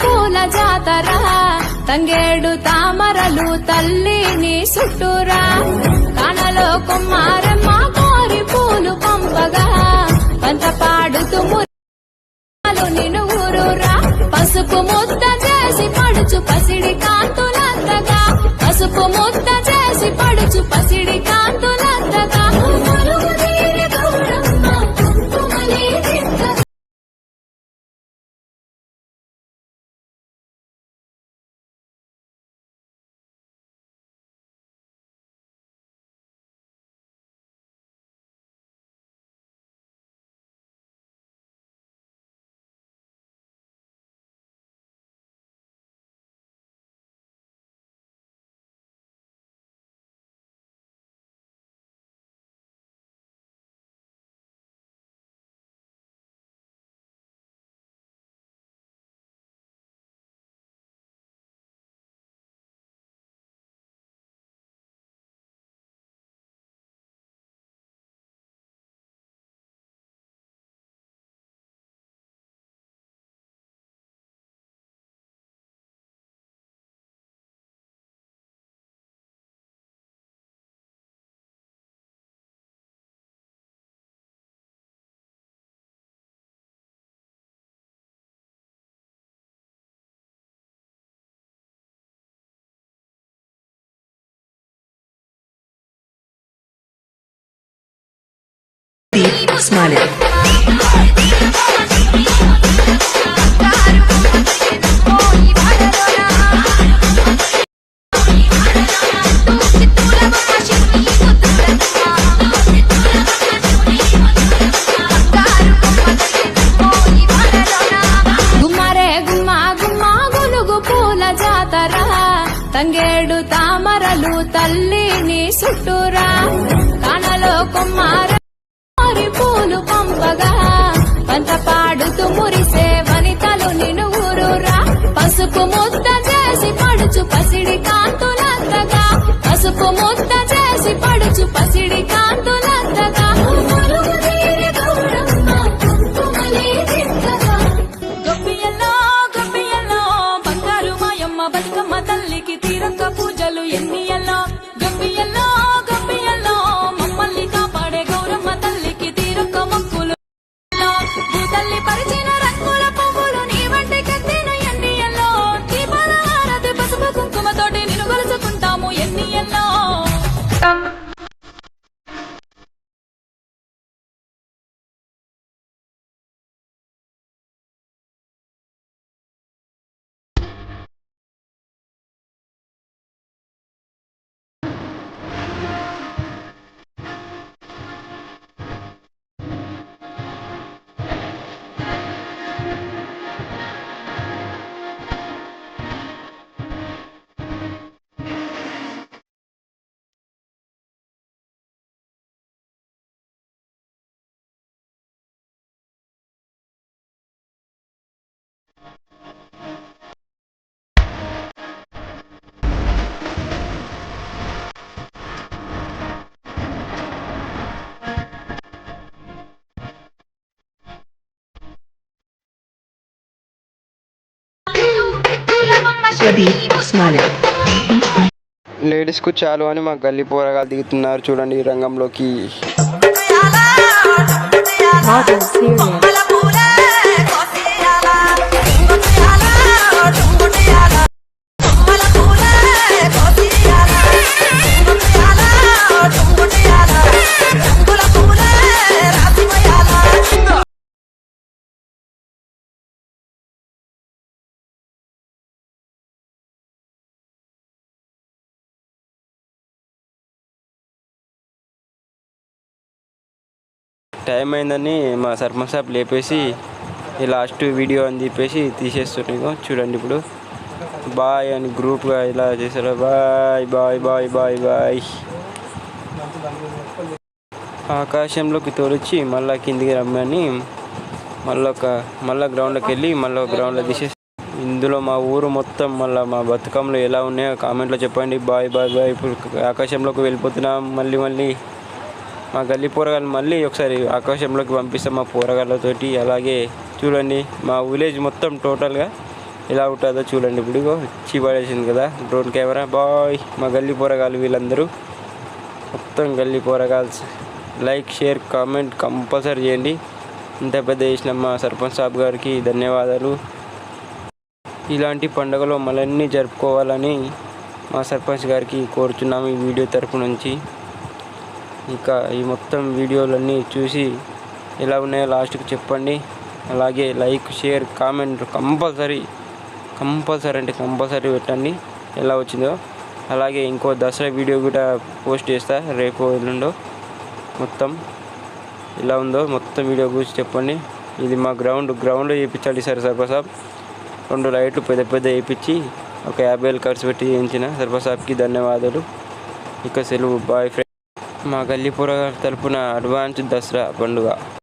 పూల జాతర తంగేడు తామరలు తల్లిని చుట్టూరా కనలో కుమారమ్మ కోరి పూలు పంపగా పంట పాడుతూ నిన్ను ఊరూరా పసుపు ముద్ద చేసి పడుచు పసిడి కాంతులంతగా పసుపు ముద్ద చేసి పడుచు పసిడి కాంతులంతగా Smiling. గుమ్మరే గుమ్మ గుమ్మ గులుగు పూల జాతర తంగేడు తామరలు తల్లిని చుట్టూరా కనలో కుమార పూలు పంపగా పంట పాడుతూ మురిసే వనితలు నిన్ను ఊరూరా పసుపు ముద్ద చేసి పడుచు పసిడి కాంతులంతగా పసుపు ముద్ద చేసి పడుచు పసిడి కాంతులంతగా గొప్పియల్లో గొప్పియల్లో బంగారు మాయమ్మ బతుకమ్మ తల్లికి తీరక్క పూజలు ఎన్నియల్లో గొప్పియల్లో గొప్పియల్లో మమ్మల్ని కాపాడే గౌరమ్మ తల్లికి తీరక్క మొక్కులు తల్లి పరిచిన రంగుల పువ్వులు నీ వంటి కత్తిన ఎన్నియల్లో దీపాల హారతి పసుపు కుంకుమతోటి నిన్ను కొలుచుకుంటాము ఎన్నియల్లో Smiling. లేడీస్ కు చాలు అని మా గల్లీ పోరగాలు దిగుతున్నారు చూడండి ఈ రంగంలోకి. టైం అయిందని మా సర్పంచ్ సాబ్ లేపేసి ఈ లాస్ట్ వీడియో అని చెప్పేసి తీసేస్తున్నాను చూడండి. ఇప్పుడు బాయ్ అని గ్రూప్గా ఇలా చేశారు. Bye bye bye bye bye. ఆకాశంలోకి తోలొచ్చి మళ్ళీ కిందికి రమ్మని మళ్ళీ గ్రౌండ్లోకి వెళ్ళి మళ్ళీ గ్రౌండ్లో తీసేసి ఇందులో మా ఊరు మొత్తం మళ్ళీ మా బతుకమ్మలు ఎలా ఉన్నాయో కామెంట్లో చెప్పండి. Bye bye bye. ఇప్పుడు ఆకాశంలోకి వెళ్ళిపోతున్నాం. మళ్ళీ మా గల్లీ పోరగాళ్ళు మళ్ళీ ఒకసారి ఆకాశంలోకి పంపిస్తాం మా పోరగాళ్ళతోటి. అలాగే చూడండి మా విలేజ్ మొత్తం టోటల్గా ఎలా ఉంటుందో చూడండి. ఇప్పుడు ఇగో ఇచ్చి పడేసింది కదా డ్రోన్ కెమెరా. బాయ్ మా గల్లీ పోరగాళ్ళు వీళ్ళందరూ, మొత్తం గల్లీ పోరగాల్స్. లైక్ షేర్ కామెంట్ కంపల్సరీ చేయండి. ఇంత పెద్ద చేసిన మా సర్పంచ్ సాబ్ గారికి ధన్యవాదాలు. ఇలాంటి పండుగలు మళ్ళీ జరుపుకోవాలని మా సర్పంచ్ గారికి కోరుచున్నాము ఈ వీడియో తరపు నుంచి. ఇంకా ఈ మొత్తం వీడియోలన్నీ చూసి ఎలా ఉన్నాయో లాస్ట్కి చెప్పండి. అలాగే లైక్ షేర్ కామెంట్ కంపల్సరీ అంటే కంపల్సరీ పెట్టండి ఎలా వచ్చిందో. అలాగే ఇంకో దసరా వీడియో కూడా పోస్ట్ చేస్తా రేపు ఎల్లుండో. మొత్తం ఎలా ఉందో మొత్తం వీడియో గురించి చెప్పండి. ఇది మా గ్రౌండ్ వేయించాలి సార్ సర్పంచ్ సాబ్. 2 లైట్లు పెద్ద వేయించి ఒక 50,000 ఖర్చు పెట్టి వేయించిన సర్పంచ్ సాబ్కి ధన్యవాదాలు. ఇక సెలవు. Boy friend. మా గల్లీ పోరగాళ్ళ తరపున అడ్వాన్స్ దసరా పండుగ.